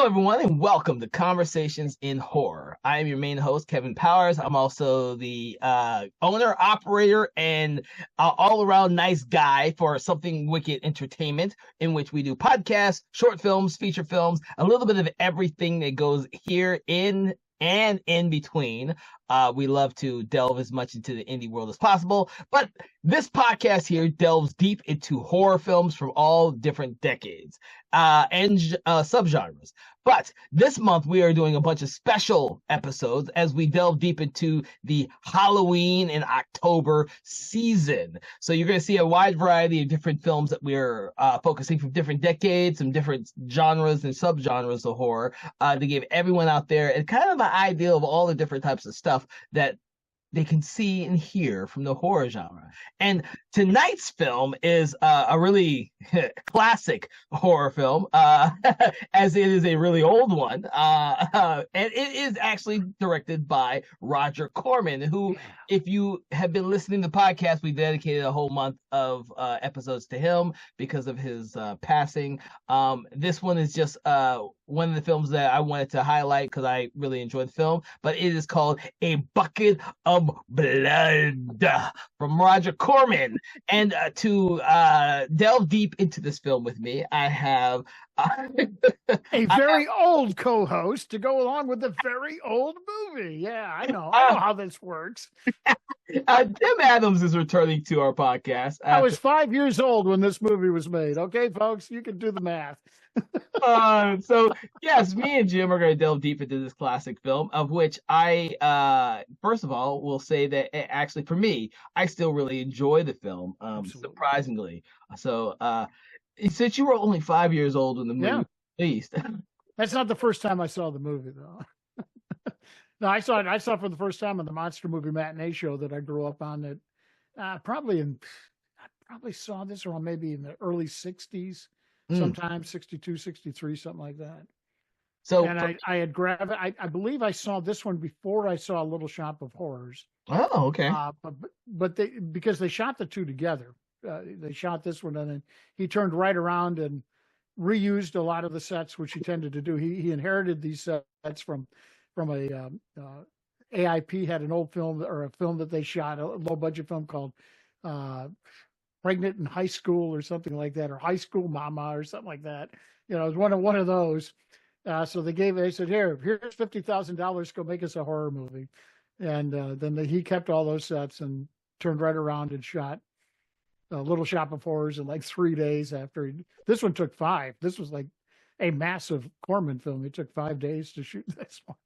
Hello, everyone, and welcome to Conversations in Horror. I am your main host, Kevin Powers. I'm also the owner, operator, and all-around nice guy for Something Wicked Entertainment, in which we do podcasts, short films, feature films, a little bit of everything that goes here in and in between. We love to delve as much into the indie world as possible, but this podcast here delves deep into horror films from all different decades and subgenres. But this month we are doing a bunch of special episodes as we delve deep into the Halloween and October season. So you're going to see a wide variety of different films that we're focusing from different decades, some different genres and subgenres of horror to give everyone out there and kind of an idea of all the different types of stuff that they can see and hear from the horror genre. And tonight's film is a really classic horror film, as it is a really old one. And it is actually directed by Roger Corman, who, if you have been listening to the podcast, we dedicated a whole month of episodes to him because of his passing. This one is just one of the films that I wanted to highlight because I really enjoyed the film, but it is called A Bucket of Blood from Roger Corman. And to delve deep into this film with me, I have a very old co-host to go along with the very old movie. Yeah, I know how this works. Tim Adams is returning to our podcast. I was 5 years old when this movie was made. Okay, folks, you can do the math. So yes, me and Jim are going to delve deep into this classic film, of which I first of all will say that actually for me, I still really enjoy the film, surprisingly. So since you were only 5 years old when the movie was released. That's not the first time I saw the movie, though. No, I saw it for the first time on the Monster Movie Matinee show that I grew up on. That I probably saw this around maybe in the early 60s, sometime 62, 63, something like that. So, and I had grabbed it. I believe I saw this one before I saw Little Shop of Horrors. Oh, okay. But because they shot the two together. They shot this one, and then he turned right around and reused a lot of the sets, which he tended to do. He inherited these sets from a AIP had an old film, or a film that they shot, a low budget film called Pregnant in High School or something like that, or High School Mama or something like that. You know, it was one of those. So they said, here's $50,000, go make us a horror movie. And then he kept all those sets and turned right around and shot Little Shop of Horrors in like 3 days after. This one took 5. This was like a massive Corman film. It took 5 days to shoot this one.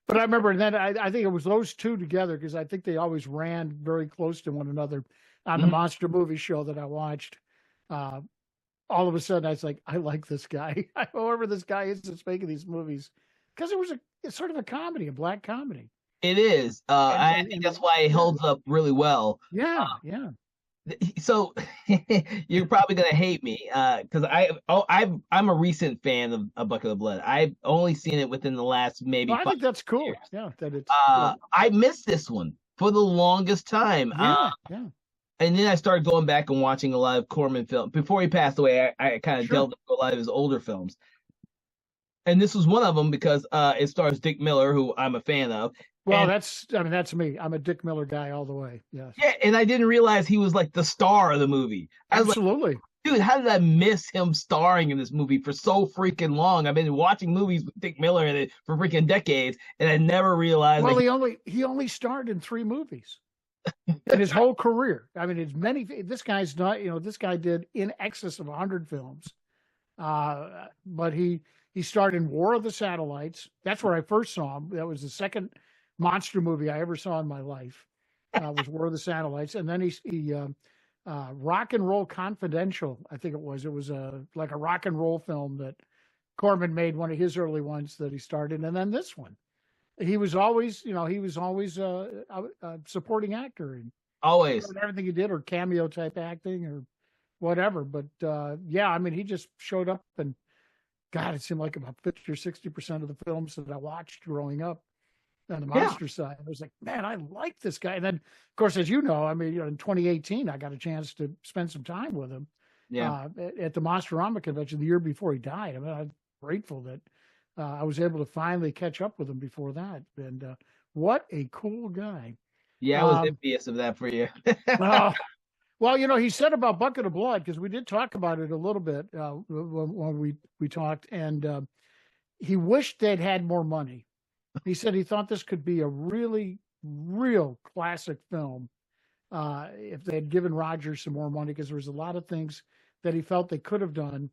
But I remember then I think it was those two together, because I think they always ran very close to one another on the Monster Movie show that I watched. All of a sudden, I was like, I like this guy. Whoever this guy is that's making these movies, because it's sort of a comedy, a black comedy. It is. I think that's why it holds up really well. Yeah. So you're probably gonna hate me because I'm a recent fan of A Bucket of Blood. I've only seen it within the last maybe. I think that's cool. Years. Yeah, that it's. I missed this one for the longest time. Yeah. And then I started going back and watching a lot of Corman films. Before he passed away, I kind of delved into a lot of his older films. And this was one of them because it stars Dick Miller, who I'm a fan of. Well, that's me. I'm a Dick Miller guy all the way. Yes. Yeah, and I didn't realize he was like the star of the movie. Absolutely. Like, dude, how did I miss him starring in this movie for so freaking long? I've been watching movies with Dick Miller in it for freaking decades, and I never realized. Well, he only starred in 3 movies in his whole career. I mean, this guy's not. This guy did in excess of 100 films, but he starred in War of the Satellites. That's where I first saw him. That was the second monster movie I ever saw in my life. Was War of the Satellites. And then he Rock and Roll Confidential, I think it was. It was like a rock and roll film that Corman made, one of his early ones that he starred in. And then this one. He was always a supporting actor. And always. Everything he did, or cameo type acting or whatever. But he just showed up, and God, it seemed like about 50 or 60% of the films that I watched growing up on the monster side, I was like, man, I like this guy. And then, of course, as you know, in 2018, I got a chance to spend some time with him. at the Monsterama convention the year before he died. I mean, I'm grateful that I was able to finally catch up with him before that. And what a cool guy. Yeah, I was envious of that for you. Well, he said about Bucket of Blood, because we did talk about it a little bit when we talked, and he wished they'd had more money. He said he thought this could be a really, real classic film if they had given Rogers some more money, because there was a lot of things that he felt they could have done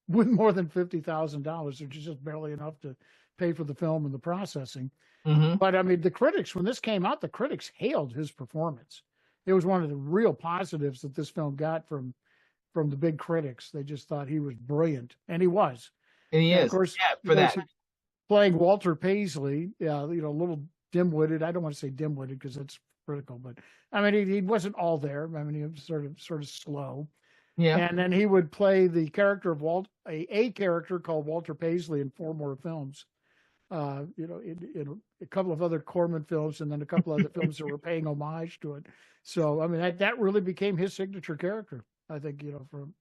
with more than $50,000, which is just barely enough to pay for the film and the processing. Mm-hmm. But I mean, the critics, when this came out, the critics hailed his performance. It was one of the real positives that this film got from the big critics. They just thought he was brilliant, and he was. And he is. Of course, for that. Playing Walter Paisley, a little dim-witted. I don't want to say dim-witted because that's critical, but I mean, he wasn't all there. I mean, he was sort of slow. Yeah. And then he would play the character of a character called Walter Paisley in 4 more films. In a couple of other Corman films, and then a couple other films that were paying homage to it. So, I mean, that really became his signature character, I think, from.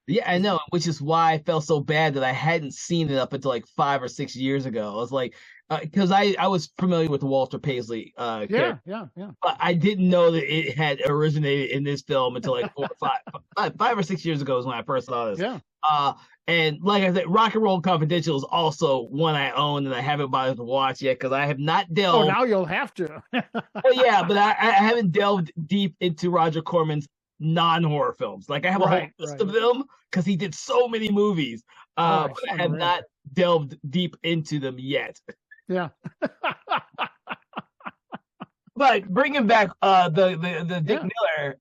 Yeah, I know, which is why I felt so bad that I hadn't seen it up until like 5 or 6 years ago. I was like, because I was familiar with the Walter Paisley character, but I didn't know that it had originated in this film until like 5 or 6 years ago is when I first saw this. Yeah. And like I said, Rock and Roll Confidential is also one I own and I haven't bothered to watch yet because I have not delved. Oh, now you'll have to. Well, yeah, but I haven't delved deep into Roger Corman's non-horror films. Like I have a whole list of them because he did so many movies, but I have not delved deep into them yet. Yeah. But bringing back the Dick Miller,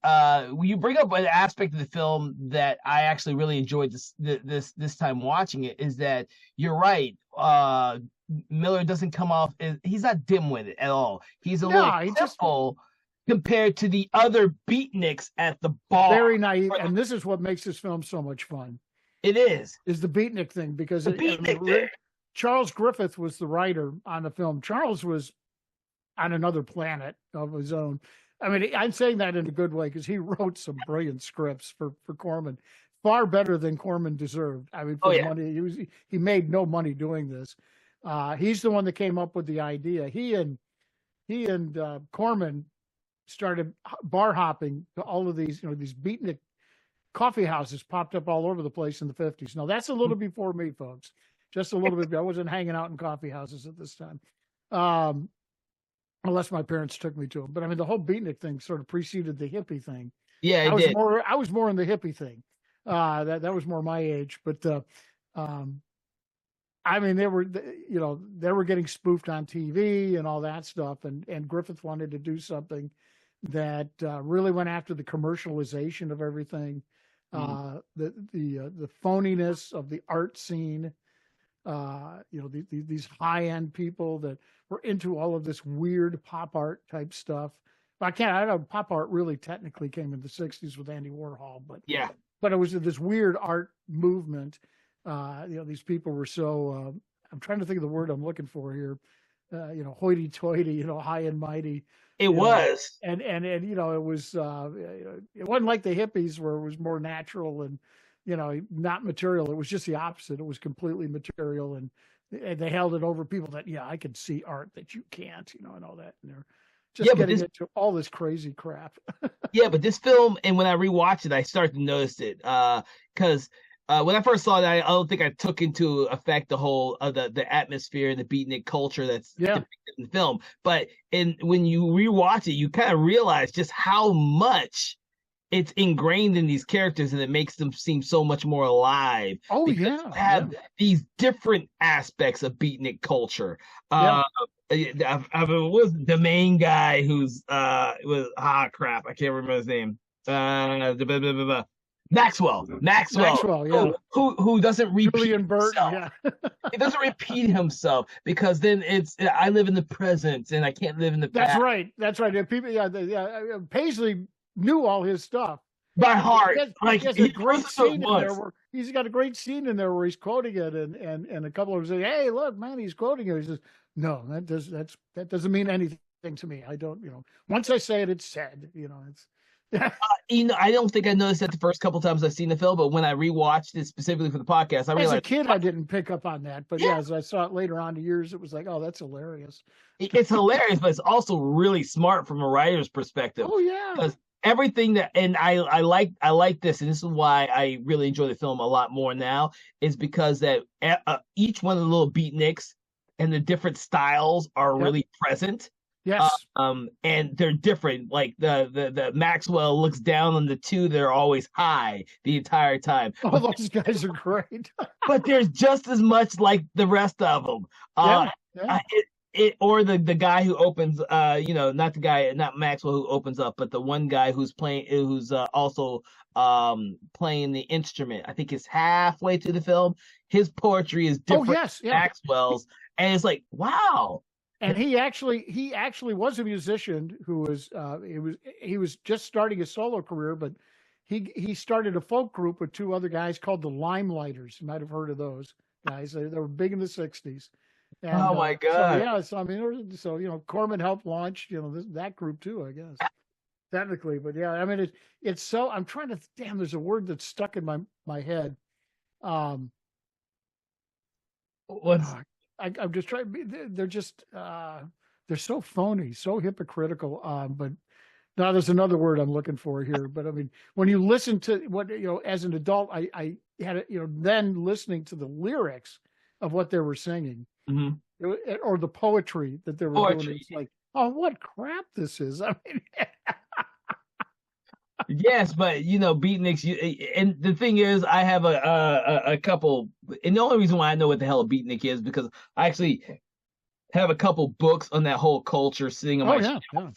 you bring up an aspect of the film that I actually really enjoyed this time watching it, is that you're right. Miller doesn't come off he's not dim-witted at all. He's a little simple compared to the other beatniks at the bar. Very naive, and this is what makes this film so much fun. It is the beatnik thing, because thing. Charles Griffith was the writer on the film. Charles was on another planet of his own. I mean, I'm saying that in a good way because he wrote some brilliant scripts for Corman, far better than Corman deserved. I mean, for the money he made no money doing this. He's the one that came up with the idea. He and Corman started bar hopping to all of these, these beatnik coffee houses popped up all over the place in the 50s. Now that's a little before me, folks. Just a little bit. I wasn't hanging out in coffee houses at this time. Unless my parents took me to them. But I mean, the whole beatnik thing sort of preceded the hippie thing. Yeah, I was more in the hippie thing. That was more my age. But I mean, they were getting spoofed on TV and all that stuff. And Griffith wanted to do something that really went after the commercialization of everything, the phoniness of the art scene. These high-end people that were into all of this weird pop art type stuff. I know pop art really technically came in the 60s with Andy Warhol, but it was this weird art movement. These people were so, I'm trying to think of the word I'm looking for here, hoity-toity, high and mighty. It was. And it was, it wasn't like the hippies where it was more natural and, not material. It was just the opposite. It was completely material, and they held it over people that, I could see art that you can't, and all that. And they're just getting into all this crazy crap. Yeah, but this film, and when I rewatched it, I started to notice it because when I first saw it, I don't think I took into effect the whole the atmosphere, the beatnik culture that's depicted in the film. But when you rewatch it, you kind of realize just how much it's ingrained in these characters, and it makes them seem so much more alive. Oh, because you have these different aspects of beatnik culture. I was the main guy who's crap, I can't remember his name. Maxwell, yeah. Who doesn't repeat Julian Burton, himself. He doesn't repeat himself because then it's I live in the present and I can't live in the past. That's right. People, Paisley knew all his stuff by heart. He's got a great scene in there where he's quoting it, and a couple of them say, "Hey, look, man, he's quoting it." He says, "No, that doesn't mean anything to me. I don't, once I say it, it's said. I don't think I noticed that the first couple times I've seen the film, but when I rewatched it specifically for the podcast, I As a realized, kid, I didn't pick up on that, but yeah, yeah, as I saw it later on in years, it was like, oh, that's hilarious. it's hilarious, but it's also really smart from a writer's perspective Oh yeah, because everything that, and I like this, and this is why I really enjoy the film a lot more now, is because that each one of the little beatniks and the different styles are yep, really present. yes. And they're different. Like the Maxwell looks down on the two that are always high the entire time. Oh, those guys are great. But there's just as much like the rest of them. Yeah, yeah. Or the guy who opens, not the guy, not Maxwell who opens up, but the one guy who's playing, who's also playing the instrument. I think it's halfway through the film. His poetry is Oh different yes, than yeah. Maxwell's, and it's like, wow. And he actually was a musician who was he was just starting his solo career, but he started a folk group with two other guys called the Limelighters. You might have heard of those guys. They were big in the '60s. And Oh my so God. yeah, so I mean, so Corman helped launch that group too, I guess technically. But yeah, I mean it's so I'm trying to damn. There's a word that's stuck in my head. Um, What's I'm just trying. They're just they're so phony, so hypocritical. But now there's another word I'm looking for here. But I mean, when you listen to what as an adult, I had then listening to the lyrics of what they were singing, Mhm. or the poetry that they were doing. It's like, oh, what crap this is. I mean, Yes, but beatniks. And the thing is, I have a couple, and the only reason why I know what the hell a beatnik is because I actually have a couple books on that whole culture sitting on oh my yeah, shelf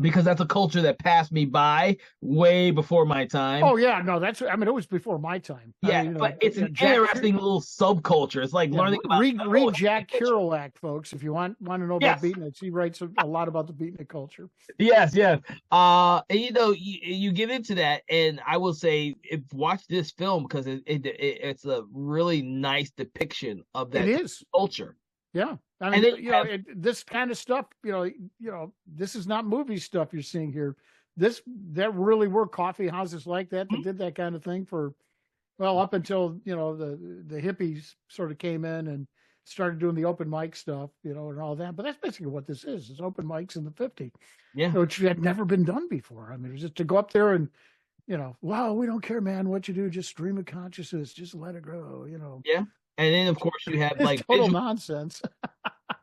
because that's a culture that passed me by way before my time. oh yeah. No, I mean, it was before my time. Yeah, I mean, but it's an Jack interesting little subculture. It's like learning about read Jack Kerouac, folks, if you want to know about Yes. beatniks. He writes a lot about the beatnik culture. Yes, yes. And you get into that, and I will say, watch this film because it's a really nice depiction of that It is. culture. Yeah. I And mean, then this kind of stuff, this is not movie stuff you're seeing here. There really were coffee houses like that did that kind of thing for, well, up until, the hippies sort of came in and started doing the open mic stuff, and all that. But that's basically what this is. It's open mics in the '50s, yeah, which had never been done before. I mean, it was just to go up there and, wow, we don't care, man, what you do. Just stream of consciousness. Just let it go, yeah. And then of course you have It's like total nonsense.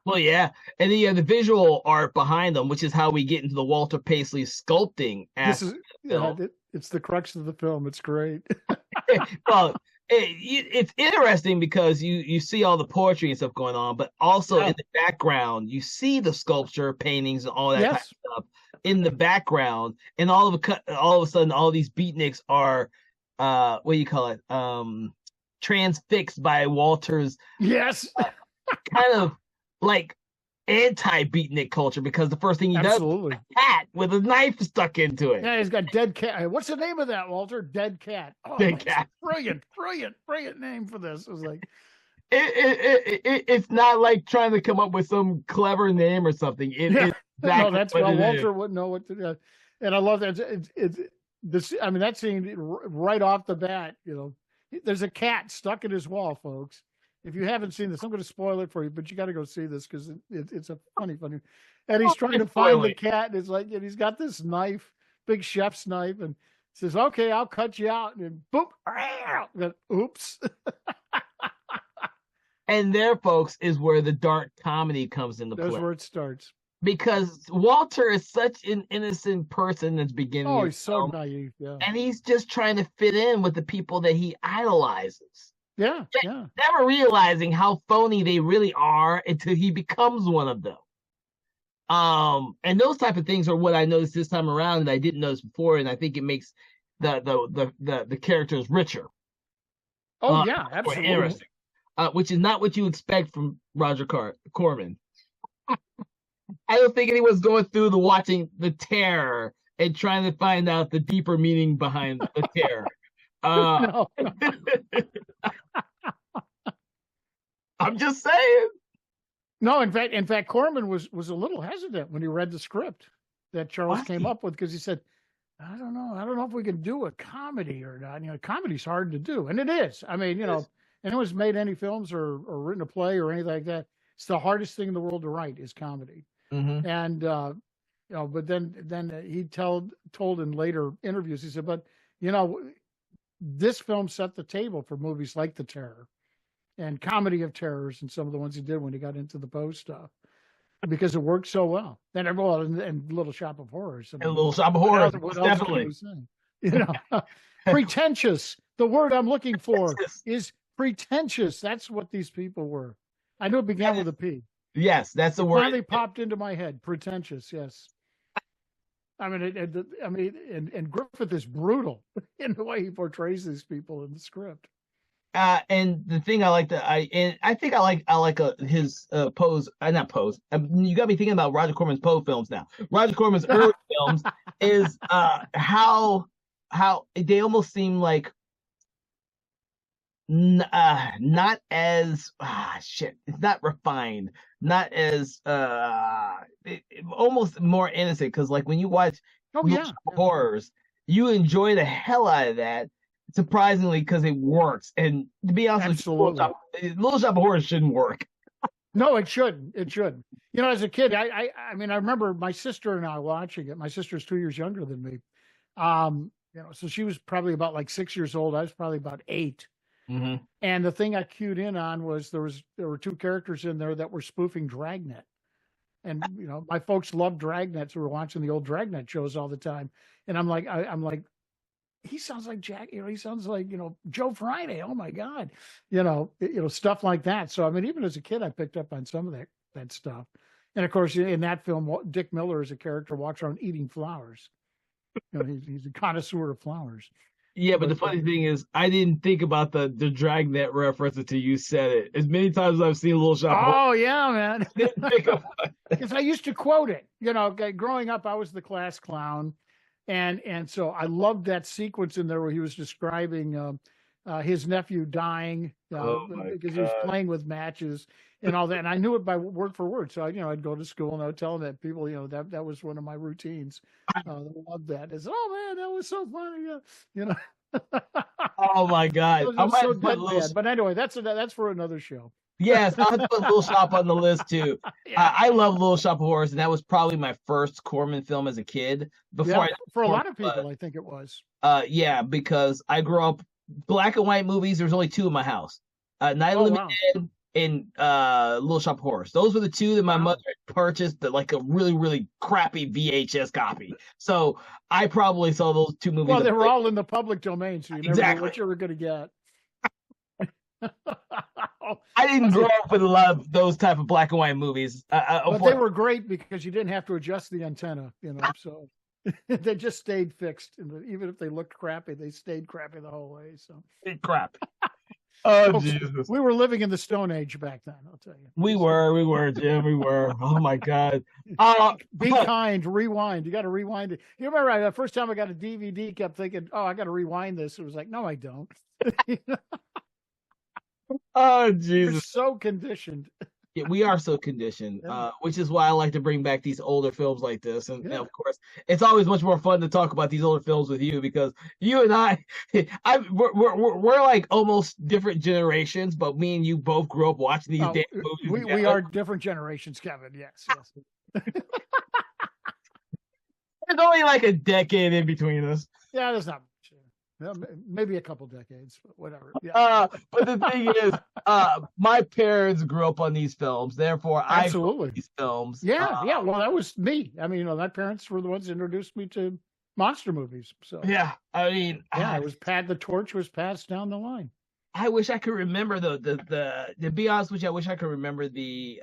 well, yeah, and then you have the visual art behind them, which is how we get into the Walter Paisley sculpting This is aspect of the film. it's the crux of the film. It's great. Well, it's interesting because you see all the poetry and stuff going on, but also Yeah. in the background you see the sculpture, paintings, and all that kind of Yes. stuff in the background, and all of a sudden all these beatniks are what do you call it? Transfixed by Walter's Yes. kind of like anti-beatnik culture because the first thing he does Absolutely. is a cat with a knife stuck into it. Yeah, he's got dead cat. What's the name of that, Walter? Dead cat. Oh, Dead that's cat. brilliant name for this. It was like, It's not like trying to come up with some clever name or something. yeah. It's exactly No, that's what it Walter is. wouldn't know what to do. And I love that. It's this. I mean, that scene right off the bat. There's a cat stuck in his wall, folks. If you haven't seen this, I'm going to spoil it for you, but you got to go see this because it's a funny. And he's trying to find the cat, and it's like, and he's got this knife, big chef's knife, and says, "Okay, I'll cut you out," and boop, oops. And there, folks, is where the dark comedy comes into That's play. where it starts. Because Walter is such an innocent person at the beginning. Oh, of he's the so film, naive. Yeah. and he's just trying to fit in with the people that he idolizes. Yeah. Yeah. Never realizing how phony they really are until he becomes one of them. And those type of things are what I noticed this time around that I didn't notice before, and I think it makes the characters richer. Oh, yeah. More Absolutely. interesting. Which is not what you expect from Roger Corman. I don't think anyone's going through watching the terror and trying to find out the deeper meaning behind the terror. No. I'm just saying. No, in fact, Corman was a little hesitant when he read the script that Charles Was came he? up with because he said, if we can do a comedy or not. You know, comedy's hard to do, and it is. I mean, you know, anyone's made any films or written a play or anything like that, it's the hardest thing in the world to write is comedy. Mm-hmm. And you know, but then he told in later interviews, he said, but you know, this film set the table for movies like The Terror and Comedy of Terrors and some of the ones he did when he got into the Poe stuff because it worked so well. And Little Shop of Horrors. I mean, And Little Shop of Horrors, what else definitely. can we say? You know, pretentious. The word I'm looking for is pretentious. That's what these people were. I knew it began with a P. Yes, that's the word. Finally popped into my head. Pretentious. Yes. I mean, and Griffith is brutal in the way he portrays these people in the script. And the thing I like I think I like his Poe's not Poe's. You got me thinking about Roger Corman's Poe films now. Roger Corman's early films is how they almost seem like not as it's not refined, not as almost more innocent, because like when you watch horrors, you enjoy the hell out of that, surprisingly, because it works. And to be honest with you, Little Shop of Horrors shouldn't work. No, it shouldn't. It shouldn't. You know, as a kid, I mean, I remember my sister and I watching it. My sister's 2 years younger than me. You know, so she was probably about like 6 years old. I was probably about 8. Mm-hmm. And the thing I cued in on was there were 2 characters in there that were spoofing Dragnet. And, you know, my folks loved Dragnet, so we were watching the old Dragnet shows all the time. And I'm like, he sounds like Jack, you know, he sounds like, you know, Joe Friday. Oh my God. You know, stuff like that. So, I mean, even as a kid, I picked up on some of that stuff. And of course, in that film, Dick Miller as a character walks around eating flowers. You know, he's a connoisseur of flowers. Yeah, but the funny thing is, I didn't think about the Dragnet reference until you said it. As many times as I've seen Little Shop. Oh yeah, man. Because I used to quote it. You know, growing up, I was the class clown, and so I loved that sequence in there where he was describing his nephew dying because he was playing with matches and all that, and I knew it by word for word. So I'd go to school and I would tell them that people, that was one of my routines. I loved that. It's man, that was so funny. Oh my God! But anyway, that's for another show. Yes, I'll have to put Little Shop on the list too. Yeah. I love Little Shop of Horrors, and that was probably my first Corman film as a kid. For a lot of people, I think it was. Yeah, because I grew up black and white movies. There's only 2 in my house: Night of the Living Dead and Little Shop of Horrors. Those were the 2 that my mother purchased, like a really, really crappy VHS copy. So I probably saw those 2 movies. Well, they were all in the public domain, so you never knew what you were going to get. I didn't grow up with a lot of those type of black and white movies. But they were great because you didn't have to adjust the antenna, so they just stayed fixed. Even if they looked crappy, they stayed crappy the whole way. So crap. Oh, Jesus. We were living in the Stone Age back then, I'll tell you. We were, Jim. We were. Oh, my God. Be kind. Rewind. You got to rewind it. You remember the first time I got a DVD, kept thinking, I got to rewind this. It was like, no, I don't. Oh, Jesus. We're so conditioned. Yeah, we are so conditioned, which is why I like to bring back these older films like this. And of course, it's always much more fun to talk about these older films with you, because you and we're like almost different generations, but me and you both grew up watching these damn movies. We are different generations, Kevin. Yes. There's only like a decade in between us. Yeah, there's not much. Maybe a couple decades, but whatever. Yeah. But the thing is, my parents grew up on these films, therefore I grew up on these films. Yeah. Well, that was me. I mean, my parents were the ones that introduced me to monster movies. So yeah, I mean, the torch was passed down the line. I wish I could remember to be honest with you, I wish I could remember the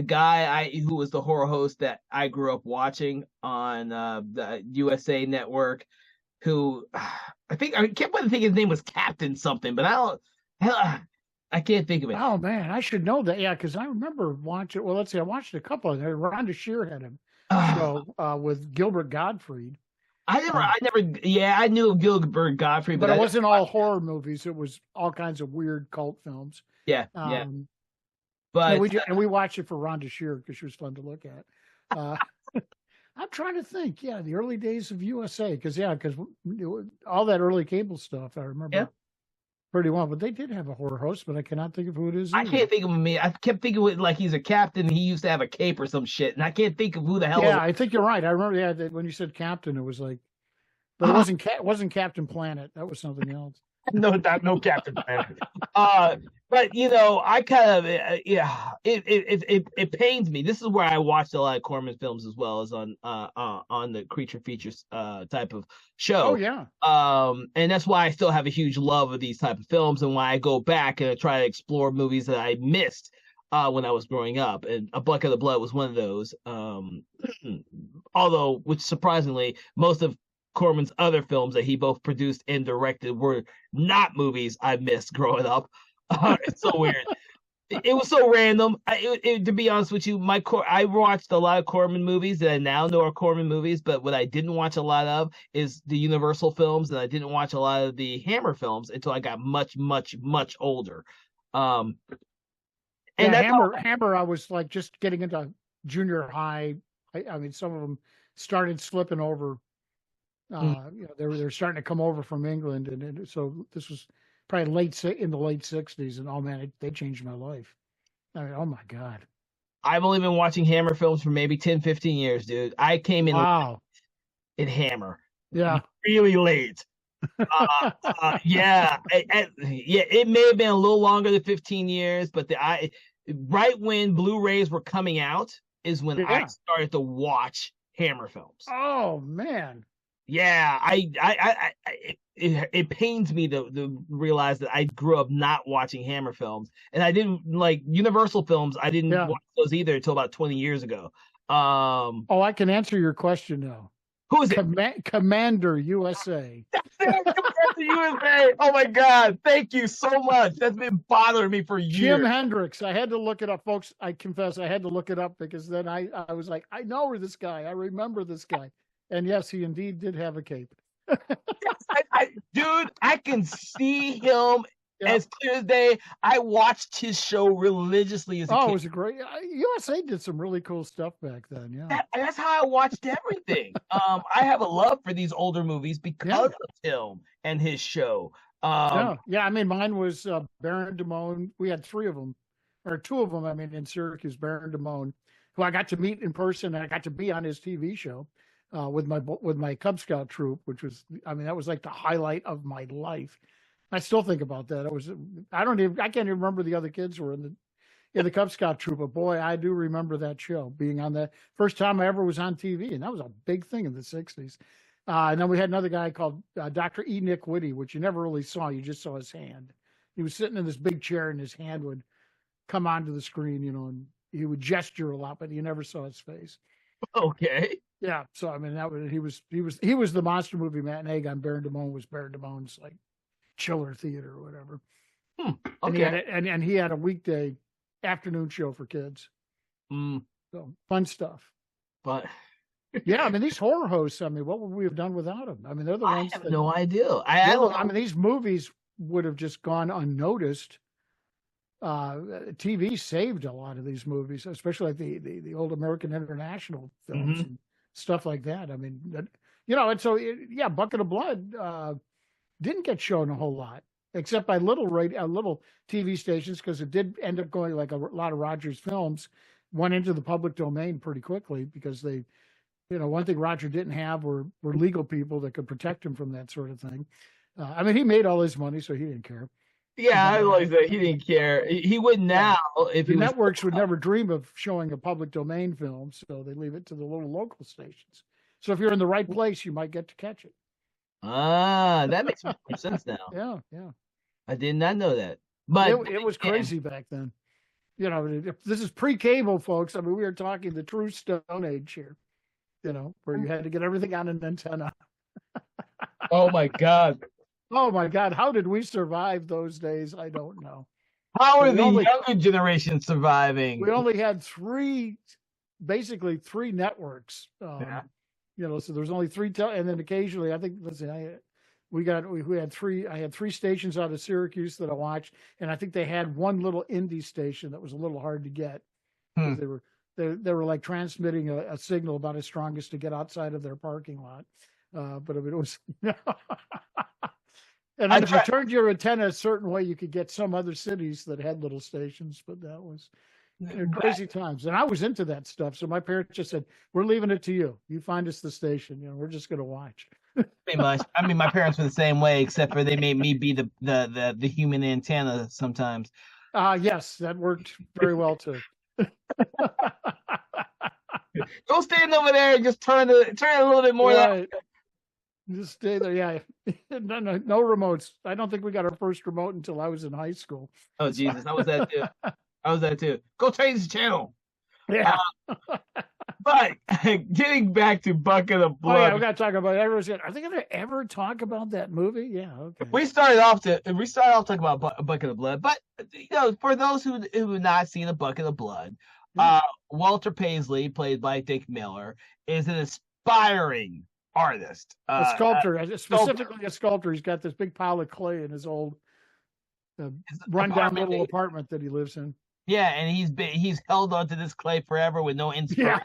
guy who was the horror host that I grew up watching on the USA Network, who I can't think his name was Captain something, but I can't think of it. Oh man, I should know that. Yeah, because I remember watching. Well, let's see, I watched a couple of them. Rhonda Shear had him show with Gilbert Gottfried. I knew of Gilbert Gottfried, but it wasn't all horror movies. It was all kinds of weird cult films. Yeah. But we watched it for Rhonda Shear because she was fun to look at. I'm trying to think. Yeah, the early days of USA, because all that early cable stuff I remember Yeah. pretty well. But they did have a horror host, but I cannot think of who it is. I Either. can't think of him. I kept thinking of it like he's a captain. He used to have a cape or some shit, and I can't think of who the hell. Yeah, I think you're right. I remember. Yeah, that when you said Captain, it was like, but it wasn't Captain Planet. That was something else. No Captain Planet. But I kind of it pains me. This is where I watched a lot of Corman films as well as on the creature features type of show. Oh yeah. And that's why I still have a huge love of these type of films, and why I go back and I try to explore movies that I missed when I was growing up. And A Bucket of Blood was one of those. Although, which surprisingly, most of Corman's other films that he both produced and directed were not movies I missed growing up. It's so weird. It was so random. To be honest with you, I watched a lot of Corman movies that I now know are Corman movies, but what I didn't watch a lot of is the Universal films, and I didn't watch a lot of the Hammer films until I got much, much, much older. And Hammer, I was like just getting into junior high. I mean, some of them started slipping over. They're starting to come over from England, and so this was probably in the late 60s, and oh man, they changed my life. I mean, oh my God. I've only been watching Hammer films for maybe 10, 15 years, dude. I came in in Hammer. Yeah. Really late. Yeah. It may have been a little longer than 15 years, but right when Blu-rays were coming out is when I started to watch Hammer films. Oh man. Yeah, it pains me to realize that I grew up not watching Hammer films, and I didn't like Universal films. I didn't watch those either until about 20 years ago. I can answer your question now. Who is it? Commander USA. That's it, Commander USA. Oh my God, thank you so much. That's been bothering me for years. Jim Hendricks. I had to look it up, folks. I confess, I had to look it up because then I was like, I know this guy. I remember this guy. And yes, he indeed did have a cape. Dude, I can see him as clear as day. I watched his show religiously as a kid. It was a great. USA did some really cool stuff back then. Yeah, that's how I watched everything. I have a love for these older movies because of him and his show. I mean, mine was Baron Damone. We had three of them, or two of them. I mean, in Syracuse, Baron Damone, who I got to meet in person, and I got to be on his TV show. With my Cub Scout troop, which was, I mean, that was like the highlight of my life. I still think about that. I can't even remember the other kids who were in the Cub Scout troop, but boy, I do remember that show being on that first time I ever was on TV, and that was a big thing in the 60s. And then we had another guy called Dr. E. Nick Whitty, which you never really saw. You just saw his hand. He was sitting in this big chair, and his hand would come onto the screen, and he would gesture a lot, but you never saw his face. Okay. Yeah, so I mean he was the monster movie matinee on Baron Damone was Baron Damone's like chiller theater or whatever. Okay. And he had a weekday afternoon show for kids. So fun stuff. But yeah, I mean these horror hosts. I mean, what would we have done without them? I mean, they're the ones. I have no idea. I mean, these movies would have just gone unnoticed. TV saved a lot of these movies, especially like the old American International films. And stuff like that. I mean, and so Bucket of Blood didn't get shown a whole lot, except by little TV stations, because it did end up going like a lot of Roger's films went into the public domain pretty quickly because they, one thing Roger didn't have were legal people that could protect him from that sort of thing. I mean, he made all his money, so he didn't care. Yeah, I like that. He didn't care. He would now if the networks would never dream of showing a public domain film, so they leave it to the little local stations. So if you're in the right place, you might get to catch it. That makes more sense now. Yeah. I did not know that, but it was crazy back then. This is pre-cable, folks. I mean, we are talking the true Stone Age here. Where you had to get everything on an antenna. Oh my God. Oh my God! How did we survive those days? I don't know. How are the younger generation surviving? We only had basically three networks. So there's only three, and then occasionally, I think, we had three. I had three stations out of Syracuse that I watched, and I think they had one little indie station that was a little hard to get because they were they were like transmitting a signal about as strong as to get outside of their parking lot. But it was, and then if you turned your antenna a certain way, you could get some other cities that had little stations. But that was crazy times, and I was into that stuff. So my parents just said, "We're leaving it to you. You find us the station. We're just going to watch." Pretty much. I mean, my parents were the same way, except for they made me be the human antenna sometimes. Yes, that worked very well too. Go stand over there and just turn it a little bit more. Right. Just stay there. Yeah. No remotes. I don't think we got our first remote until I was in high school. Oh, Jesus. I was that too. Go change the channel. Yeah. But getting back to Bucket of Blood. Oh, yeah, we got to talk about it. Are they going to ever talk about that movie? Yeah. Okay. We started off talking about Bucket of Blood, but for those who have not seen A Bucket of Blood, Walter Paisley, played by Dick Miller, is an aspiring artist, a sculptor, specifically a sculptor. He's got this big pile of clay in his old rundown little apartment that he lives in. Yeah, and he's held onto this clay forever with no inspiration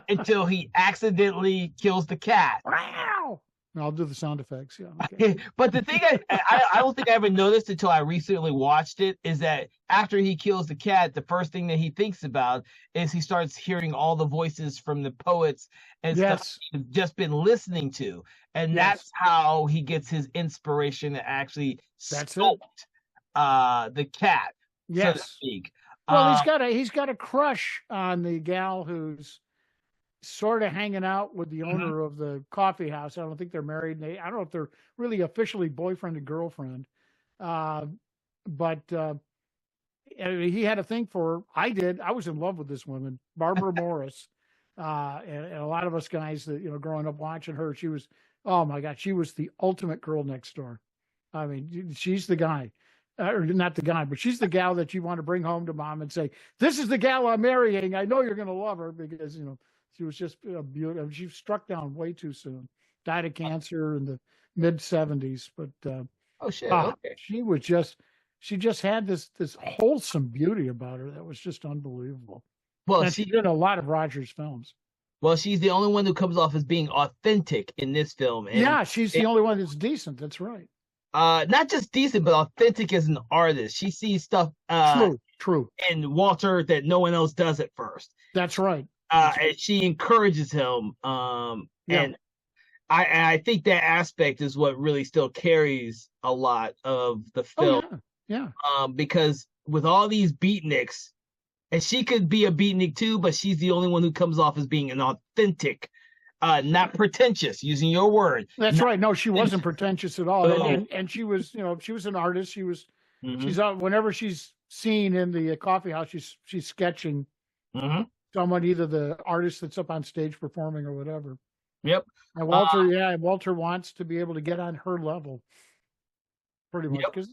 until he accidentally kills the cat. Wow! I'll do the sound effects. Yeah. Okay. But the thing I don't think I ever noticed until I recently watched it is that after he kills the cat, the first thing that he thinks about is he starts hearing all the voices from the poets and stuff he's just been listening to, and that's how he gets his inspiration to actually sculpt the cat. Yes. So to speak. Well, he's got a crush on the gal who's sort of hanging out with the owner of the coffee house. I don't think they're married. I don't know if they're really officially boyfriend and girlfriend. But he had a thing for her. I did. I was in love with this woman, Barbara Morris. And a lot of us guys that, growing up watching her, she was, oh my God, she was the ultimate girl next door. I mean, she's the guy. Or not the guy, but she's the gal that you want to bring home to mom and say, "This is the gal I'm marrying. I know you're going to love her," because she was just beautiful. She was struck down way too soon. Died of cancer in the mid-70s. But oh shit! Okay. She just had this wholesome beauty about her that was just unbelievable. Well, and she's in a lot of Rogers films. Well, she's the only one who comes off as being authentic in this film. And she's the only one that's decent. That's right. Not just decent, but authentic as an artist. She sees stuff true in Walter that no one else does at first. That's right. And she encourages him. And I think that aspect is what really still carries a lot of the film. Oh, yeah. Because with all these beatniks, and she could be a beatnik too, but she's the only one who comes off as being an authentic, not pretentious, using your word. That's right. No, she wasn't pretentious at all. And she was, she was an artist. She's out whenever she's seen in the coffee house, she's sketching someone, either the artist that's up on stage performing or whatever. Yep. And Walter wants to be able to get on her level, pretty much, because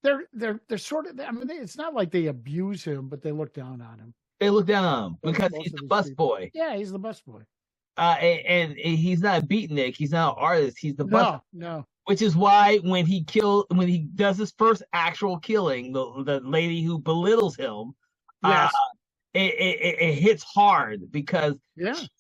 they're sort of. I mean, it's not like they abuse him, but they look down on him. They look down on him because he's the bus boy. Yeah, he's the bus boy. And he's not a beatnik. He's not an artist. He's the bus. No. Which is why when he does his first actual killing, the lady who belittles him, it hits hard because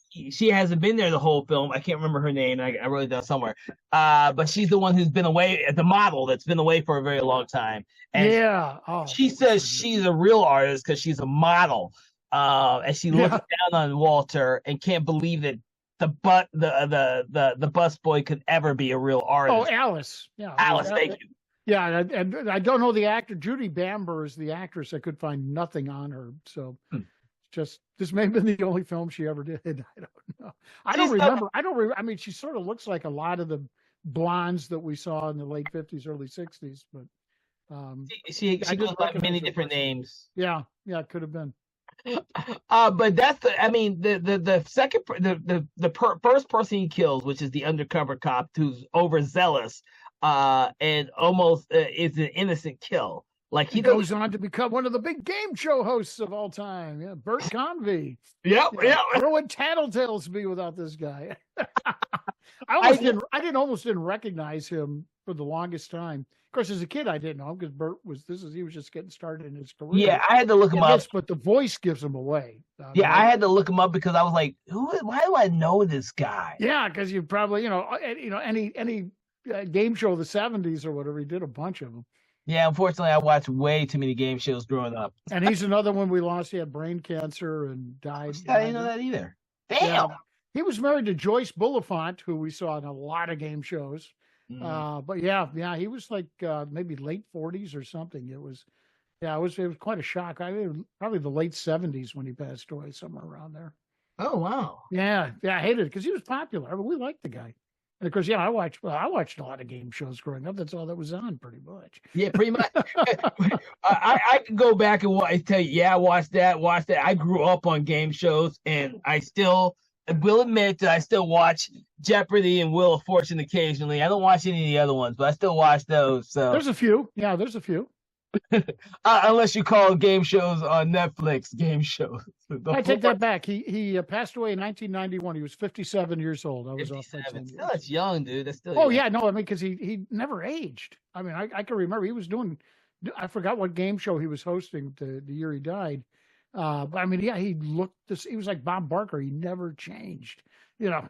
she hasn't been there the whole film. I can't remember her name. I wrote it down somewhere. But she's the one who's been away, the model that's been away for a very long time. And she says she's a real artist because she's a model. And she looks down on Walter and can't believe that the bus boy could ever be a real artist. Oh, Alice. Yeah. Alice, thank you. Yeah, and I don't know the actor. Judy Bamber is the actress. I could find nothing on her. So just this may have been the only film she ever did. I don't know. I don't remember. I mean, she sort of looks like a lot of the blondes that we saw in the late 50s, early 60s. But she goes by many different names. Yeah, it could have been. But that's the second first person he kills, which is the undercover cop who's overzealous and almost is an innocent kill. Like he goes on to become one of the big game show hosts of all time. Yeah, Bert Convy. Yep. Where would Tattletales be without this guy? I almost didn't recognize him for the longest time. Of course, as a kid, I didn't know him because he was just getting started in his career. Yeah, I had to look him up. But the voice gives him away. I had to look him up because I was like, why do I know this guy? Yeah, because you probably, any game show of the 70s or whatever, he did a bunch of them. Yeah, unfortunately, I watched way too many game shows growing up. And he's another one we lost. He had brain cancer and died. I didn't know that either. Damn. Yeah. He was married to Joyce Bulifant, who we saw in a lot of game shows. But yeah, he was like maybe late 40s or something. It was quite a shock. I mean, probably the late 70s when he passed away, somewhere around there. Oh wow. Yeah, I hated it because he was popular. I mean, we liked the guy. And of course, I watched a lot of game shows growing up. That's all that was on, pretty much. Yeah, pretty much. I can go back and tell you, watch that. I grew up on game shows, and I will admit that I still watch Jeopardy and Wheel of Fortune occasionally. I don't watch any of the other ones, but I still watch those. So there's a few. Yeah, there's a few. Unless you call game shows on Netflix game shows. I take that back. He passed away in 1991. He was 57 years old. I was 57. Still, that's young, dude. That's still. Oh young. Yeah, no, I mean because he never aged. I mean, I can remember he was doing. I forgot what game show he was hosting the year he died. But I mean, yeah, he looked this. He was like Bob Barker. He never changed.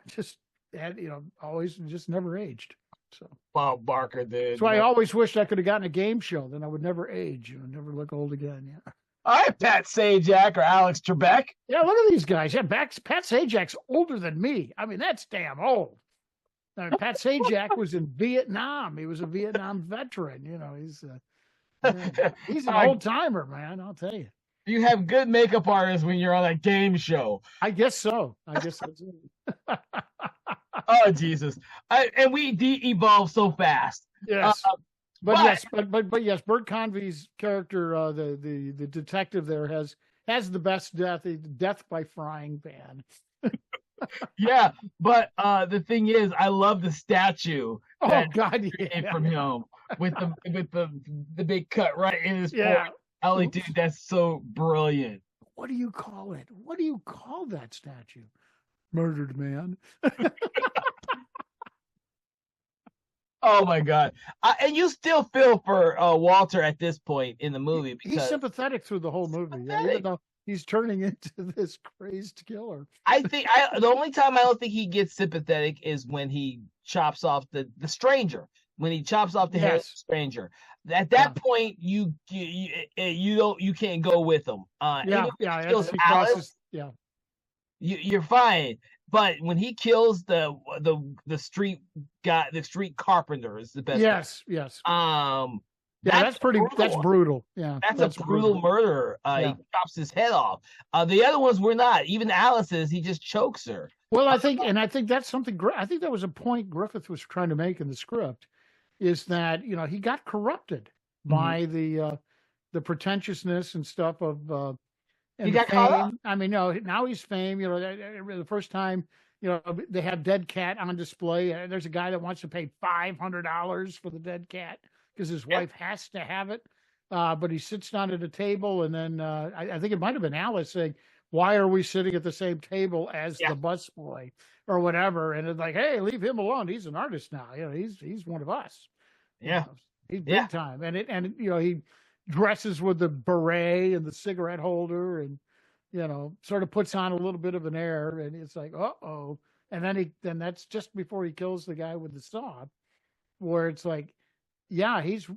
Just had always just never aged. So Bob Barker did. So I always wished I could have gotten a game show. Then I would never age. Never look old again. Yeah. All right, Pat Sajak or Alex Trebek. Yeah, look at these guys. Yeah, Pat Sajak's older than me. I mean, that's damn old. Pat Sajak was in Vietnam. He was a Vietnam veteran. He's an old timer, man. I'll tell you. You have good makeup artists when you're on a game show. I guess so. That's it. Oh Jesus! And we de-evolve so fast. Yes, but yes, Bert Convey's character, the detective there has the best death by frying pan. Yeah, but the thing is, I love the statue. Oh God, yeah. From him with the big cut right in his point. Ollie, dude, that's so brilliant. What do you call it? What do you call that statue? Murdered man. Oh my God! And you still feel for Walter at this point in the movie because he's sympathetic through the whole movie, even though he's turning into this crazed killer. I think the only time I don't think he gets sympathetic is when he chops off the stranger. When he chops off the head of the stranger. At that point, you can't go with him. You're fine. But when he kills the street guy, the street carpenter is the best. Yes. That's brutal. That's brutal. Yeah, that's a brutal murder. He chops his head off. The other ones were not. Even Alice's, he just chokes her. Well, I think that's something. I think that was a point Griffith was trying to make in the script, is that he got corrupted by the pretentiousness and stuff of. He got caught up. I mean, no, now he's fame. The first time, they have dead cat on display. There's a guy that wants to pay $500 for the dead cat because his wife has to have it. But he sits down at a table, and then I think it might have been Alice saying, "Why are we sitting at the same table as the busboy or whatever?" And it's like, "Hey, leave him alone. He's an artist now. He's one of us. Yeah, he's big time." And he dresses with the beret and the cigarette holder, and sort of puts on a little bit of an air, and it's like, uh-oh. And then that's just before he kills the guy with the saw, where it's like, yeah, he's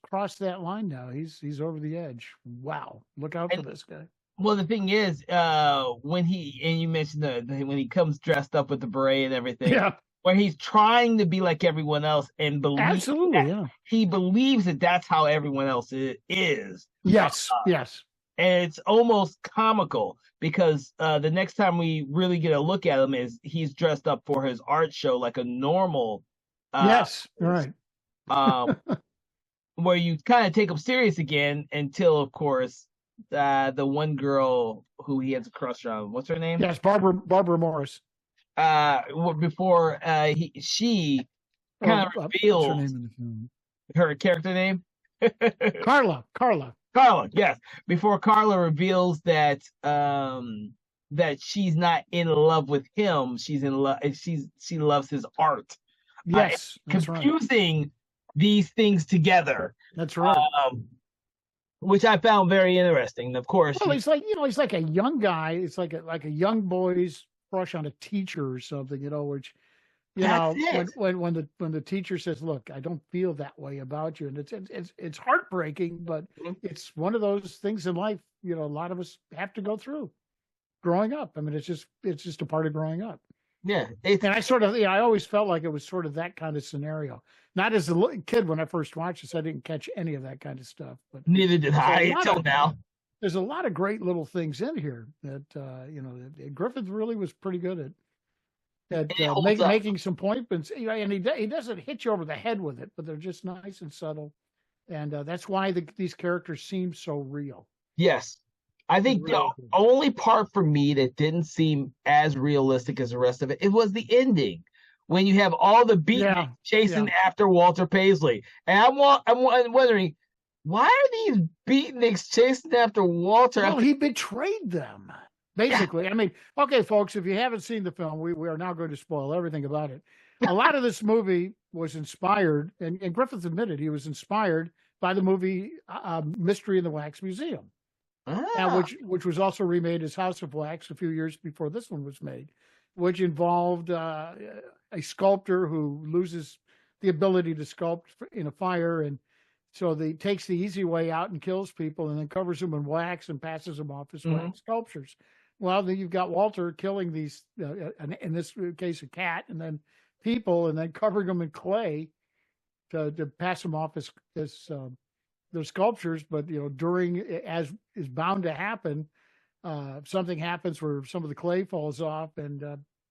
crossed that line now. He's over the edge. Wow, look out for this guy. Well, the thing is, when you mentioned when he comes dressed up with the beret and everything, where he's trying to be like everyone else and he believes that that's how everyone else is. Yes. And it's almost comical because the next time we really get a look at him is he's dressed up for his art show like a normal. Yes, right. Where you kind of take him serious again until, of course, the one girl who he has a crush on. What's her name? Yes, Barbara Morris. Before she kind of reveals her character name. Carla. Yes. Before Carla reveals that that she's not in love with him. She's in love. She loves his art. Yes, that's right. Confusing these things together. That's right. Which I found very interesting. Of course, well, he's like he's like a young guy. It's like a young boy's crush on a teacher or something, which when the teacher says, "Look, I don't feel that way about you," and it's heartbreaking, but it's one of those things in life. A lot of us have to go through growing up. I mean, it's just a part of growing up. Yeah, and I sort of I always felt like it was sort of that kind of scenario. Not as a kid when I first watched this, I didn't catch any of that kind of stuff. But neither did I until now. There's a lot of great little things in here that Griffith really was pretty good at making some points. And he doesn't hit you over the head with it, but they're just nice and subtle, and that's why these characters seem so real. Yes. I think the only part for me that didn't seem as realistic as the rest of it was the ending, when you have all the beatniks chasing after Walter Paisley, and I'm wondering, why are these beatniks chasing after Walter? Well, he betrayed them, basically. I mean, okay, folks, if you haven't seen the film, we are now going to spoil everything about it. A lot of this movie was inspired, and Griffith admitted he was inspired by the movie Mystery in the Wax Museum. Which was also remade as House of Wax a few years before this one was made, which involved a sculptor who loses the ability to sculpt in a fire, and so he takes the easy way out and kills people, and then covers them in wax and passes them off as wax sculptures. Well, then you've got Walter killing these, in this case, a cat, and then people, and then covering them in clay to pass them off as they're sculptures, but during, as is bound to happen, something happens where some of the clay falls off, and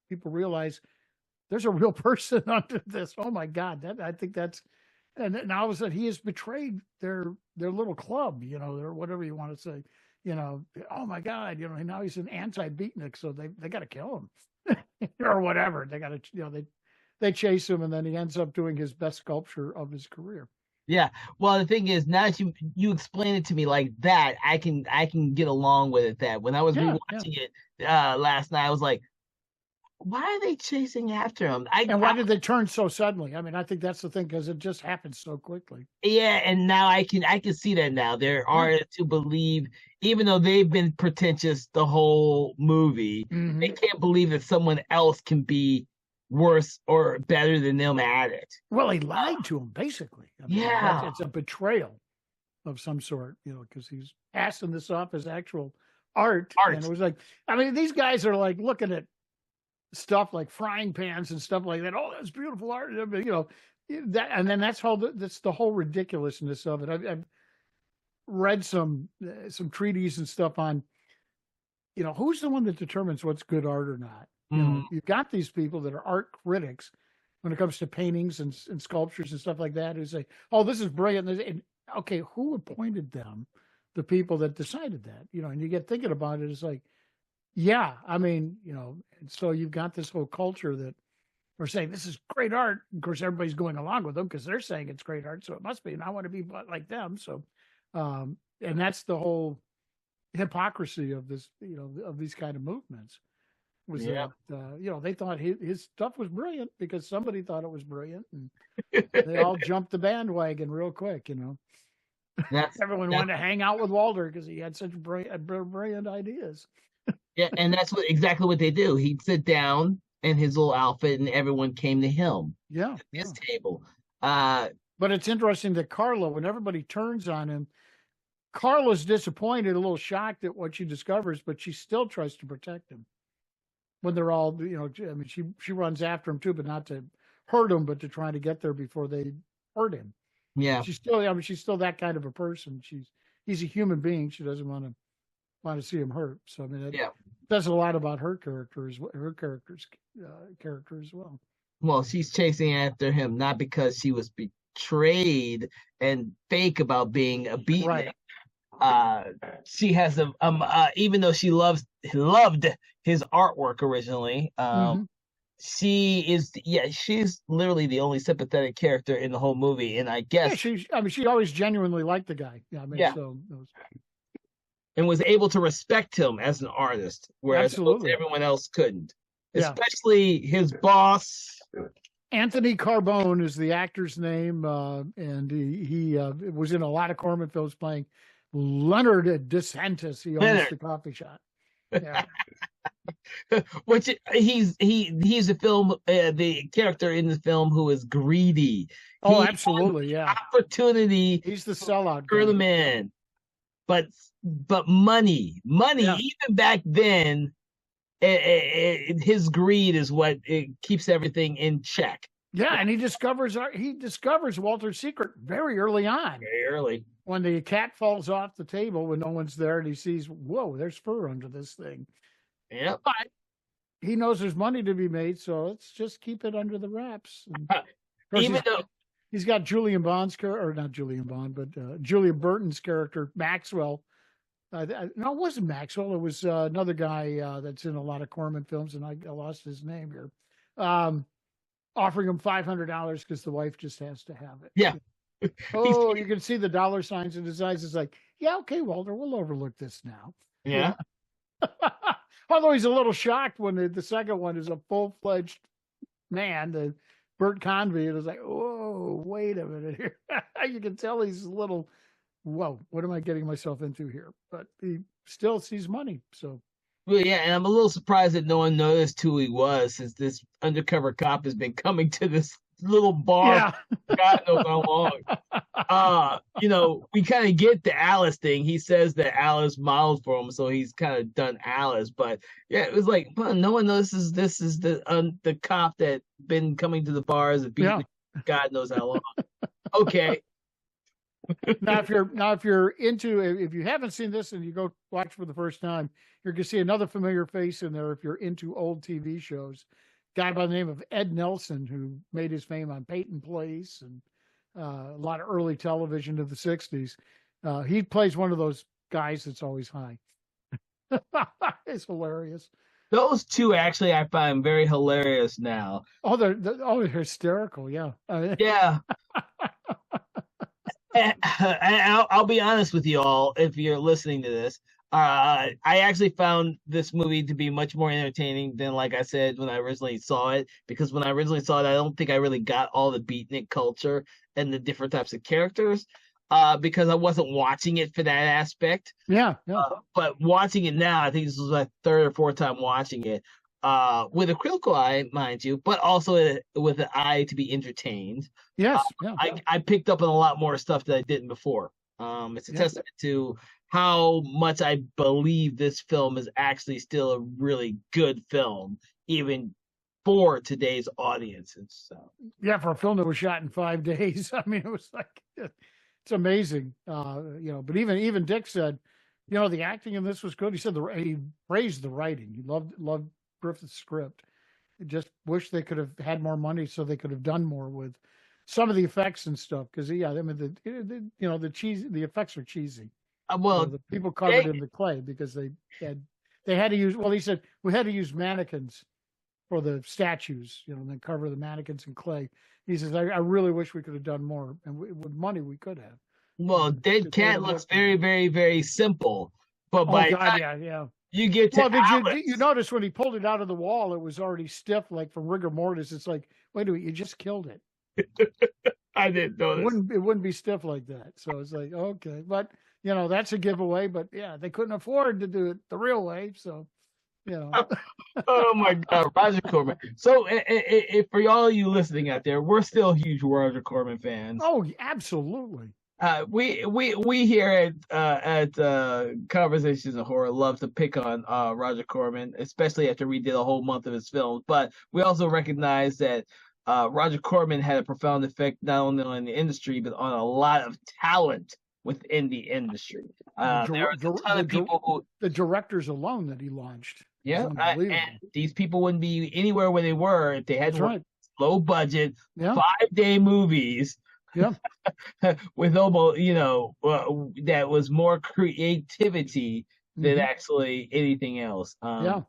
people realize there's a real person under this. Oh my God! I think that's, and all of a sudden he has betrayed their little club, or whatever you want to say. Oh my God! Now he's an anti-beatnik, so they got to kill him, or whatever. They got to, they chase him, and then he ends up doing his best sculpture of his career. Yeah. Well, the thing is, now that you explain it to me like that, I can get along with it. That when I was rewatching it last night, I was like, why are they chasing after him? And why did they turn so suddenly? I mean, I think that's the thing, because it just happened so quickly. Yeah, and now I can see that now. There are to believe, even though they've been pretentious the whole movie, they can't believe that someone else can be worse or better than them at it. Well, he lied to him, basically. I mean, it's a betrayal of some sort, because he's passing this off as actual art. And it was like, I mean, these guys are like looking at stuff like frying pans and stuff like that. Oh, that's beautiful art. That, and then that's the whole ridiculousness of it. I've read some treatises and stuff on, who's the one that determines what's good art or not. You've got these people that are art critics when it comes to paintings and sculptures and stuff like that, who say, "Oh, this is brilliant." And, okay, who appointed them? The people that decided that, and you get thinking about it, it's like, yeah, I mean, and so you've got this whole culture that are saying this is great art. Of course, everybody's going along with them because they're saying it's great art, so it must be. And I want to be like them. So, and that's the whole hypocrisy of this, of these kind of movements. Was that they thought his stuff was brilliant because somebody thought it was brilliant, and they all jumped the bandwagon real quick. Everyone wanted to hang out with Walter because he had such brilliant ideas. Yeah, and that's exactly what they do. He'd sit down in his little outfit, and everyone came to him. Yeah, his table. But it's interesting that Carla, when everybody turns on him, Carla's disappointed, a little shocked at what she discovers, but she still tries to protect him. When they're all, I mean, she runs after him too, but not to hurt him, but to try to get there before they hurt him. Yeah, she's still that kind of a person. He's a human being. She doesn't want to see him hurt. So I mean, it says a lot about her character as well. Well, she's chasing after him not because she was betrayed and fake about being a beatnik. Right. She has even though she loved his artwork originally, she's literally the only sympathetic character in the whole movie, and I guess she always genuinely liked the guy. Yeah, I mean, so and was able to respect him as an artist, whereas Absolutely. everyone else couldn't. Yeah. Especially his boss. Anthony Carbone is the actor's name, and he was in a lot of Corman films playing Leonard DeSantis. He owns the coffee shop. Yeah. Which he's the film the character in the film who is greedy. Oh, absolutely, yeah. Opportunity. He's the sellout for the man, but money, Yeah. even back then, his greed is what keeps everything in check. Yeah, and he discovers Walter's secret very early on. Very early. When the cat falls off the table when no one's there, and he sees, whoa, there's fur under this thing. Yeah. But he knows there's money to be made, so let's just keep it under the wraps. Even though he's got Julian Bond's character, or not Julian Bond, but Julia Burton's character, Maxwell. No, it wasn't Maxwell. It was another guy that's in a lot of Corman films, and I lost his name here. Offering him $500 because the wife just has to have it. Yeah. Oh, you can see the dollar signs in his eyes. It's like, yeah, okay, Walter, we'll overlook this now. Yeah. Although he's a little shocked when the second one is a full-fledged man, the Bert Convy, and it's like, whoa, wait a minute here. You can tell he's a little, whoa, what am I getting myself into here? But he still sees money, so. Well, yeah, and I'm a little surprised that no one noticed who he was, since this undercover cop has been coming to this little bar for God knows how long. We kind of get the Alice thing. He says that Alice modeled for him, so he's kind of done Alice. But yeah, it was like, well, no one notices this is the cop that been coming to the bars and beating God knows how long. Okay. Now, if you haven't seen this and you go watch for the first time, you're going to see another familiar face in there. If you're into old TV shows, guy by the name of Ed Nelson, who made his fame on Peyton Place and a lot of early television of the '60s. He plays one of those guys that's always high. It's hilarious. Those two actually I find very hilarious now. Oh, they're hysterical. Yeah. Yeah. And I'll be honest with you all, if you're listening to this, I actually found this movie to be much more entertaining than, like I said, when I originally saw it. Because when I originally saw it, I don't think I really got all the beatnik culture and the different types of characters, because I wasn't watching it for that aspect. Yeah. But watching it now, I think this was my third or fourth time watching it, with a critical eye, mind you, but also with an eye to be entertained. Yes, I picked up on a lot more stuff that I didn't before. It's a testament to how much I believe this film is actually still a really good film, even for today's audiences. So yeah, for a film that was shot in 5 days, I mean, it was like, it's amazing. But even Dick said, the acting in this was good. He said he praised the writing. He loved Griffith's script. He just wished they could have had more money so they could have done more with some of the effects and stuff. Because the effects are cheesy. Well, the people covered in the clay because they had to use. Well, he said we had to use mannequins for the statues, and then cover the mannequins in clay. He says, I really wish we could have done more, and with money we could have. Well, Dead Cat looks very, very, very simple, but you get to. Well, did you notice when he pulled it out of the wall, it was already stiff, like from rigor mortis. It's like, wait a minute, you just killed it. I didn't know this. It wouldn't be stiff like that. So it's like, okay, but that's a giveaway. But yeah, they couldn't afford to do it the real way, so. Oh my God, Roger Corman. So, for all you listening out there, we're still huge Roger Corman fans. Oh, absolutely. We here at Conversations of Horror love to pick on Roger Corman, especially after we did a whole month of his films. But we also recognize that Roger Corman had a profound effect not only on the industry but on a lot of talent within the industry. There are a ton of people the directors alone that he launched. Yeah, and these people wouldn't be anywhere where they were if they had low budget, 5-day movies. Yeah, with almost that was more creativity than actually anything else. Yeah.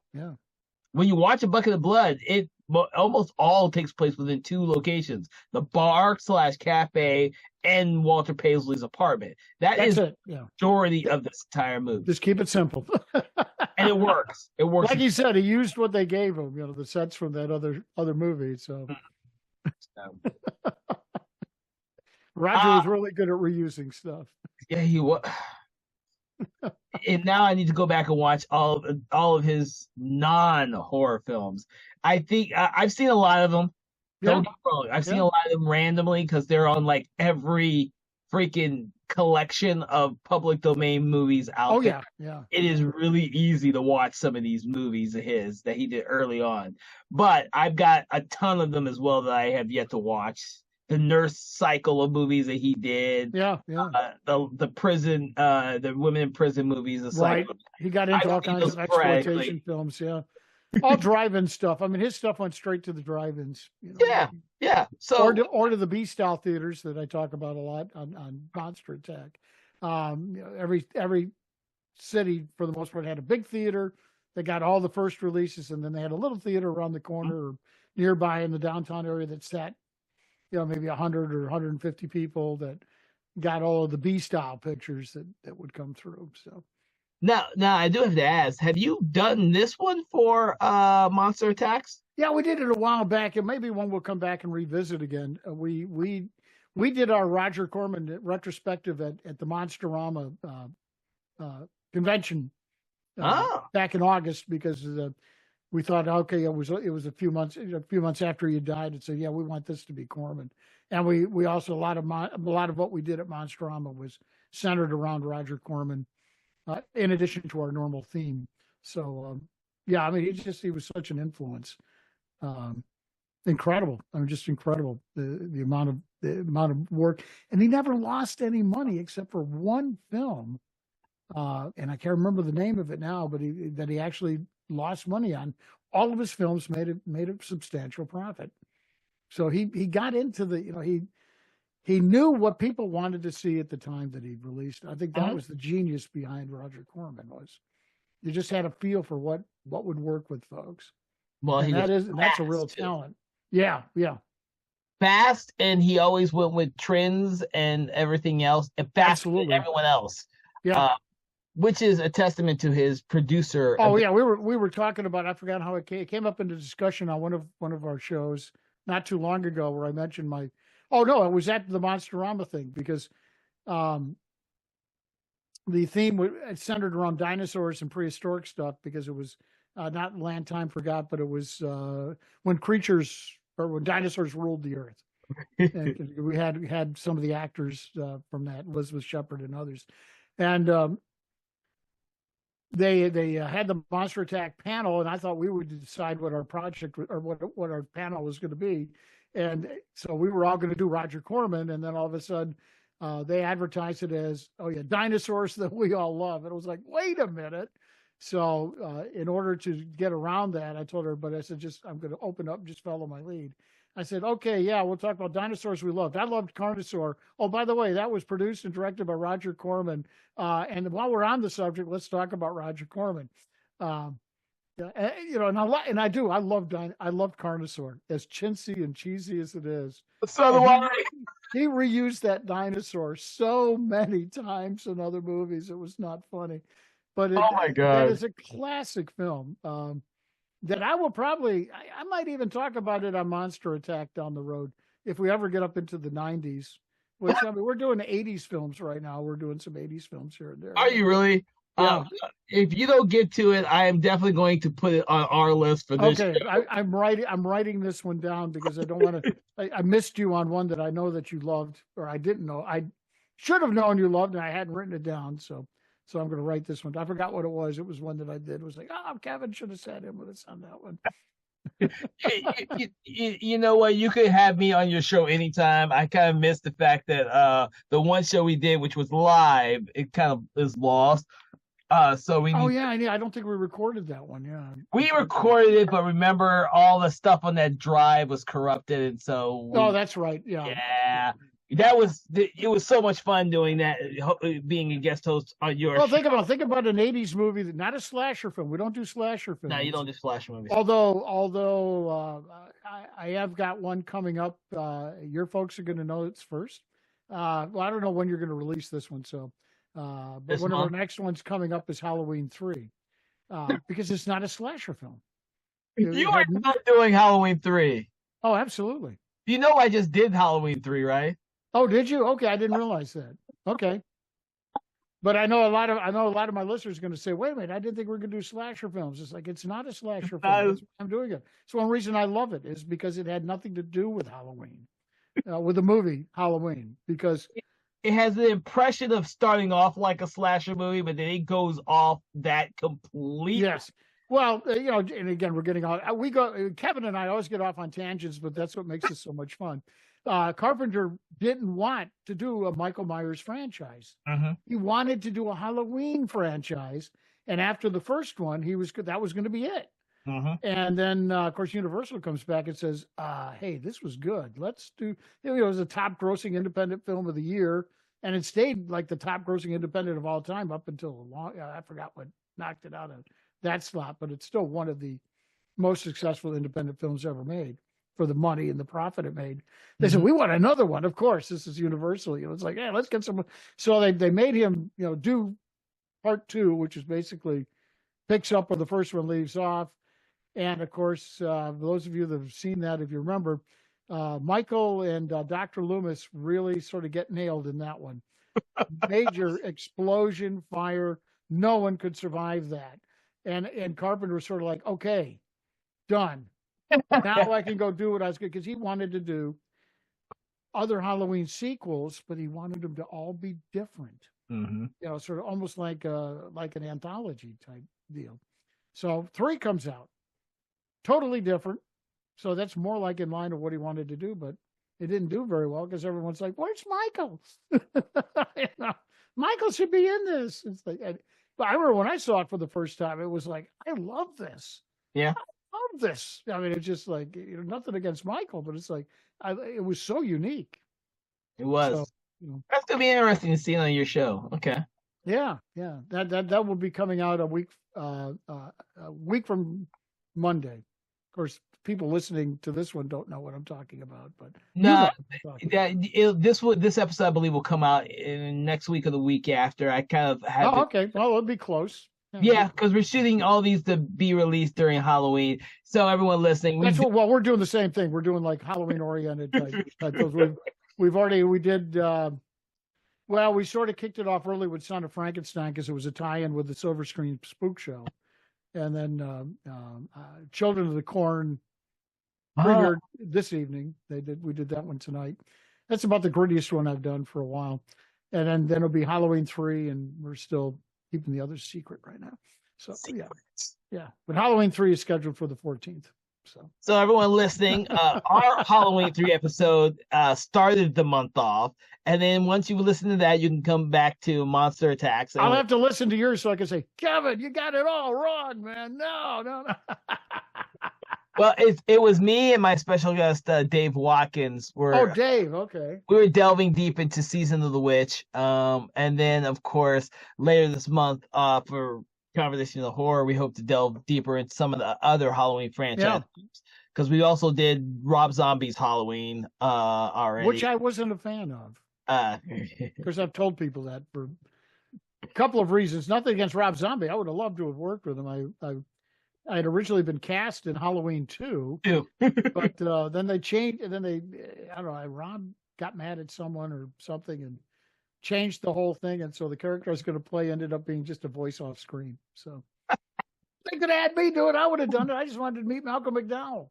When you watch A Bucket of Blood, it almost all takes place within two locations: the bar / cafe and Walter Paisley's apartment. That's is it. Yeah. Majority of this entire movie. Just keep it simple. And it works. It works. Like he said, he used what they gave him, the sets from that other movie. So Roger was really good at reusing stuff. Yeah, he was. And now I need to go back and watch all of his non-horror films. I think I've seen a lot of them. Don't get me wrong. I've seen a lot of them randomly because they're on like every freaking collection of public domain movies out there. Yeah. It is really easy to watch some of these movies of his that he did early on. But I've got a ton of them as well that I have yet to watch. The nurse cycle of movies that he did. The prison, the women in prison movies. Right. He got into all kinds of exploitation films. Yeah. All drive-in stuff. I mean, his stuff went straight to the drive-ins. Yeah. So or to the B-style theaters that I talk about a lot on Monster Attack. Every city, for the most part, had a big theater. They got all the first releases, and then they had a little theater around the corner or nearby in the downtown area that sat, maybe 100 or 150 people that got all of the B-style pictures that would come through. So now I do have to ask, have you done this one for Monster Attacks? Yeah, we did it a while back, and maybe one we'll come back and revisit again. We did our Roger Corman retrospective at the Monsterama convention back in August because we thought, okay, it was a few months after he died, and so we want this to be Corman, and we also a lot of what we did at Monsterama was centered around Roger Corman, in addition to our normal theme. So I mean, he was such an influence, incredible. I mean, just incredible the amount of work, and he never lost any money except for one film, and I can't remember the name of it now, but he actually lost money on. All of his films made a substantial profit. So he got into he knew what people wanted to see at the time that he released. I think that was the genius behind Roger Corman, was you just had a feel for what would work with folks. Well, that's a real talent. Yeah. Fast, and he always went with trends and everything else, and faster than everyone else. Yeah. Which is a testament to his producer. Oh yeah, we were talking about. I forgot how it came up in the discussion on one of our shows not too long ago, where I mentioned my. Oh no, it was at the Monsterama thing because, the theme was centered around dinosaurs and prehistoric stuff because it was not Land Time Forgot, but it was when dinosaurs ruled the earth. And we had some of the actors from that, Elizabeth Shepard and others, and. They had the Monster Attack panel, and I thought we would decide what our project or what our panel was going to be, and so we were all going to do Roger Corman, and then all of a sudden they advertised it as dinosaurs that we all love, and it was like, wait a minute. So in order to get around that, I told everybody, I said, I'm going to open up, just follow my lead. I said, okay, we'll talk about dinosaurs we loved. I loved Carnosaur. Oh, by the way, that was produced and directed by Roger Corman. And while we're on the subject, let's talk about Roger Corman. I loved Carnosaur, as chintzy and cheesy as it is. So do I. He reused that dinosaur so many times in other movies. It was not funny, but oh my God, that is a classic film. That I will I might even talk about it on Monster Attack down the road if we ever get up into the 90s. Which, I mean, we're doing the 80s films right now. We're doing some 80s films here and there. Are you really? Yeah. If you don't get to it, I am definitely going to put it on our list for this. Okay, I'm writing this one down because I don't want to. I missed you on one that I know that you loved, or I didn't know. I should have known you loved, and I hadn't written it down. So I'm going to write this one. I forgot what it was. It was one that I did. It was like, Kevin should have said him with us on that one. You know what? You could have me on your show anytime. I kind of missed the fact that the one show we did, which was live, it kind of is lost. So we. I don't think we recorded that one. Yeah, we recorded it, but remember, all the stuff on that drive was corrupted, and so. Oh, that's right. Yeah. It was so much fun doing that, being a guest host on your Well, show. think about an '80s movie that not a slasher film. We don't do slasher films. No, you don't do slasher movies. Although I have got one coming up. Your folks are going to know it's first. Well, I don't know when you're going to release this one, so but This one of our month? next ones coming up is Halloween 3, because it's not a slasher film. You are not doing Halloween 3. Oh, absolutely. You know I just did Halloween 3, right? Oh, did you? Okay, I didn't realize that. Okay. But I know a lot of my listeners are going to say, "Wait a minute, I didn't think we were going to do slasher films." It's like it's not a slasher film. That's why I'm doing it. So one reason I love it is because it had nothing to do with Halloween, with the movie Halloween. Because it has the impression of starting off like a slasher movie, but then it goes off that completely. Yes. Well, and again, we're getting on. Kevin and I always get off on tangents, but that's what makes it so much fun. Carpenter didn't want to do a Michael Myers franchise. Mm-hmm. He wanted to do a Halloween franchise, and after the first one, that was going to be it. Mm-hmm. And then, of course, Universal comes back and says, "Hey, this was good. Let's do." It was a top-grossing independent film of the year, and it stayed like the top-grossing independent of all time up until I forgot what knocked it out of that slot, but it's still one of the most successful independent films ever made for the money and the profit it made. They said, "We want another one." Of course, this is Universal. It's like, hey, let's get some. So they made him, do part 2, which is basically picks up where the first one leaves off. And of course, those of you that have seen that, if you remember, Michael and Dr. Loomis really sort of get nailed in that one. Major explosion, fire. No one could survive that. And Carpenter was sort of like, okay, done. Now I can go do what I was going, because he wanted to do other Halloween sequels, but he wanted them to all be different. Mm-hmm. Sort of almost like an anthology type deal. So 3 comes out, totally different. So that's more like in line of what he wanted to do, but it didn't do very well because everyone's like, "Where's Michael? Michael should be in this." It's like, but I remember when I saw it for the first time, it was like, I love this. Yeah. Love this. I mean, it's just like, nothing against Michael, but it's like, it was so unique. It was. So, that's gonna be interesting to see on your show. Okay. Yeah. That will be coming out a week from Monday. Of course, people listening to this one don't know what I'm talking about, but no, this episode I believe will come out in next week or the week after. I kind of had. Okay. Well, it'll be close. Yeah, because we're shooting all these to be released during Halloween. So everyone listening, we're doing the same thing. We're doing like Halloween oriented type. We did. Well, we sort of kicked it off early with Son of Frankenstein because it was a tie-in with the Silver Screen Spook Show, and then Children of the Corn premiered this evening. We did that one tonight. That's about the grittiest one I've done for a while, and then it'll be Halloween 3, and we're still keeping the others secret right now. So yeah. But Halloween 3 is scheduled for the 14th. So everyone listening, our Halloween 3 episode started the month off, and then once you listen to that, you can come back to Monster Attacks. I'll have to listen to yours so I can say, "Kevin, you got it all wrong, man." No. Well, it was me and my special guest Dave Watkins. Dave, okay. We were delving deep into Season of the Witch, and then of course later this month for Conversation of Horror, we hope to delve deeper into some of the other Halloween franchises, because we also did Rob Zombie's Halloween already, which I wasn't a fan of. Because I've told people that for a couple of reasons. Nothing against Rob Zombie. I would have loved to have worked with him. I had originally been cast in Halloween 2, but then they changed, and then I don't know, Rob got mad at someone or something and changed the whole thing, and so the character I was going to play ended up being just a voice off screen. So they could have had me do it. I would have done it. I just wanted to meet Malcolm McDowell.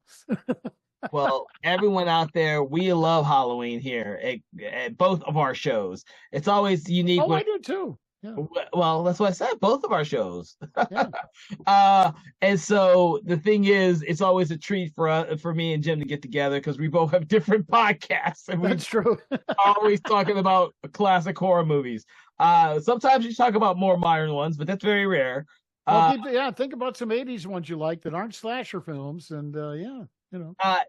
Well, everyone out there, we love Halloween here at both of our shows. It's always unique. I do too. Yeah. Well, that's what I said. Both of our shows. Yeah. And so the thing is, it's always a treat for me and Jim to get together because we both have different podcasts. And that's true. Always talking about classic horror movies. Sometimes you talk about more modern ones, but that's very rare. Think about some 80s ones you like that aren't slasher films, and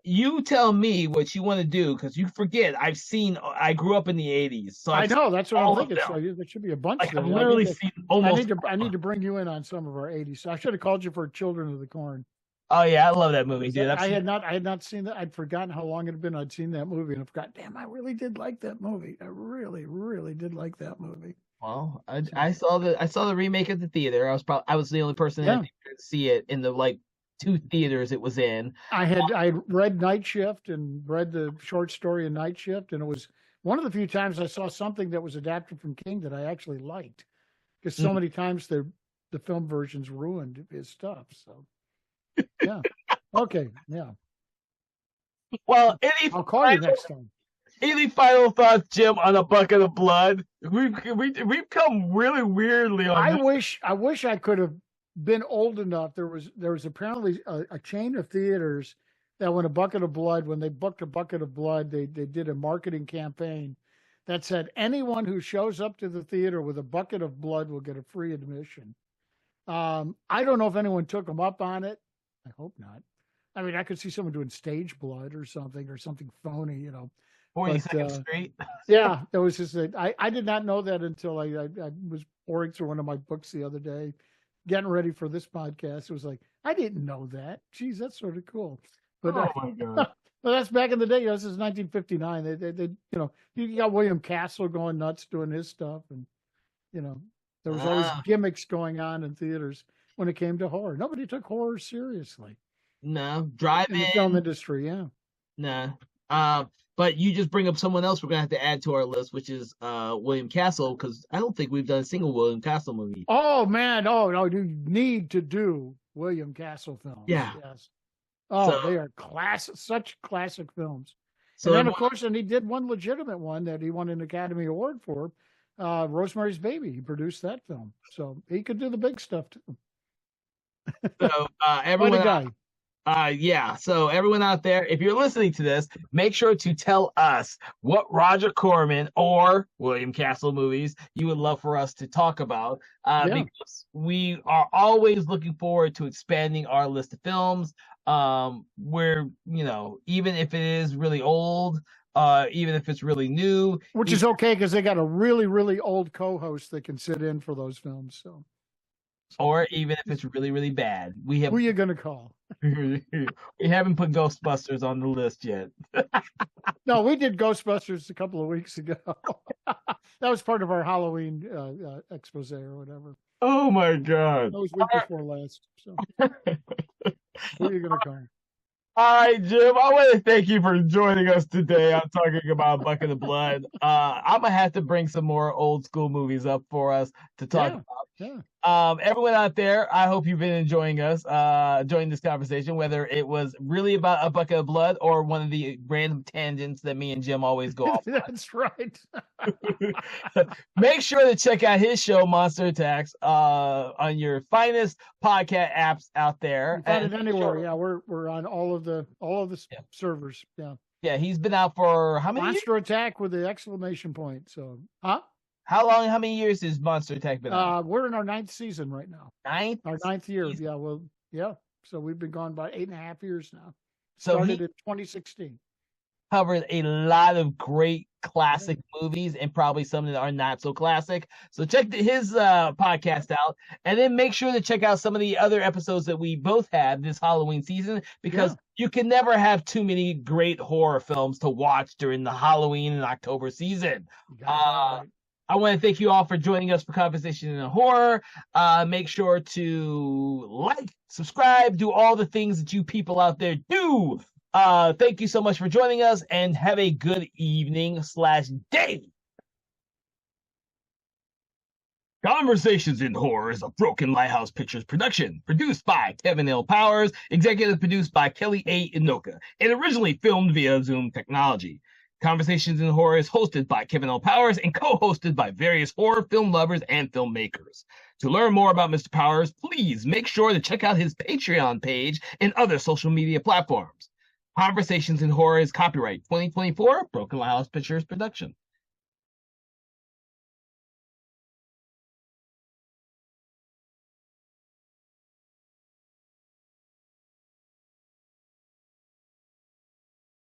You tell me what you want to do because you forget. I grew up in the '80s, so I know that's what I'm thinking. them. So there should be a bunch Like there. I've literally seen almost. I need to bring you in on some of our '80s. So I should have called you for Children of the Corn. Oh yeah, I love that movie, dude. I had not seen that. I'd forgotten how long it had been. I'd seen that movie, and I forgot. Damn, I really did like that movie. I really, really did like that movie. Well, I saw the remake at the theater. I was the only person that didn't see it in the like 2 theaters it was in. I read Night Shift and read the short story in Night Shift, and it was one of the few times I saw something that was adapted from King that I actually liked, because so many times the film versions ruined his stuff. So yeah, okay, yeah. Well, I'll call you next time. Any final thoughts, Jim, on A Bucket of Blood? We've come really weirdly on. I wish I could have been old enough. There was apparently a chain of theaters that when they booked A Bucket of Blood, they did a marketing campaign that said anyone who shows up to the theater with a bucket of blood will get a free admission. I don't know if anyone took them up on it. I hope not. I mean, I could see someone doing stage blood or something phony, 42nd Street. Yeah, that was just I did not know that until I was pouring through one of my books the other day, getting ready for this podcast. It was like, I didn't know that. Geez, that's sort of cool. But oh my god! But that's back in the day. This is 1959. They you got William Castle going nuts doing his stuff, and there was always gimmicks going on in theaters when it came to horror. Nobody took horror seriously. No, drive-in in the film industry, yeah. Nah. But you just bring up someone else we're gonna have to add to our list, which is William Castle, because I don't think we've done a single William Castle movie. Oh man, oh no, you need to do William Castle films. Yeah. Yes. Oh, they are such classic films. So then, of course, he did one legitimate one that he won an Academy Award for, Rosemary's Baby. He produced that film, so he could do the big stuff too. So everyone. So everyone out there, if you're listening to this, make sure to tell us what Roger Corman or William Castle movies you would love for us to talk about, because we are always looking forward to expanding our list of films. Where, even if it is really old, even if it's really new, which is okay because they got a really, really old co-host that can sit in for those films. So. Or even if it's really, really bad. Who are you going to call? We haven't put Ghostbusters on the list yet. No, we did Ghostbusters a couple of weeks ago. That was part of our Halloween expose or whatever. Oh, my God. That was week before last. So. Who are you going to call? All right, Jim, I want to thank you for joining us today on Talking About Bucket of Blood. I'm going to have to bring some more old school movies up for us to talk about. Yeah. Everyone out there, I hope you've been enjoying this conversation, whether it was really about A Bucket of Blood or one of the random tangents that me and Jim always go off. That's right. Make sure to check out his show, Monster Attacks, on your finest podcast apps out there. You find it anywhere. Yeah, we're on all of the servers. Yeah. Yeah, he's been out for how many Monster years? Attack with the exclamation point. So, how many years has Monster Attack been on? We're in our 9th season right now. Our 9th year. Season. Yeah, well, yeah. So we've been gone about 8.5 years now. So started in 2016. Covered a lot of great classic movies and probably some that are not so classic. So check his podcast out, and then make sure to check out some of the other episodes that we both have this Halloween season, because you can never have too many great horror films to watch during the Halloween and October season. I want to thank you all for joining us for Conversation in Horror. Make sure to like, subscribe, do all the things that you people out there do. Thank you so much for joining us, and have a good evening/day. Conversations in Horror is a Broken Lighthouse Pictures production, produced by Kevin L. Powers, executive produced by Kelly A. Inoka, and originally filmed via Zoom technology. Conversations in Horror is hosted by Kevin L. Powers and co-hosted by various horror film lovers and filmmakers. To learn more about Mr. Powers, please make sure to check out his Patreon page and other social media platforms. Conversations in Horror is copyright 2024 Broken Lighthouse Pictures production.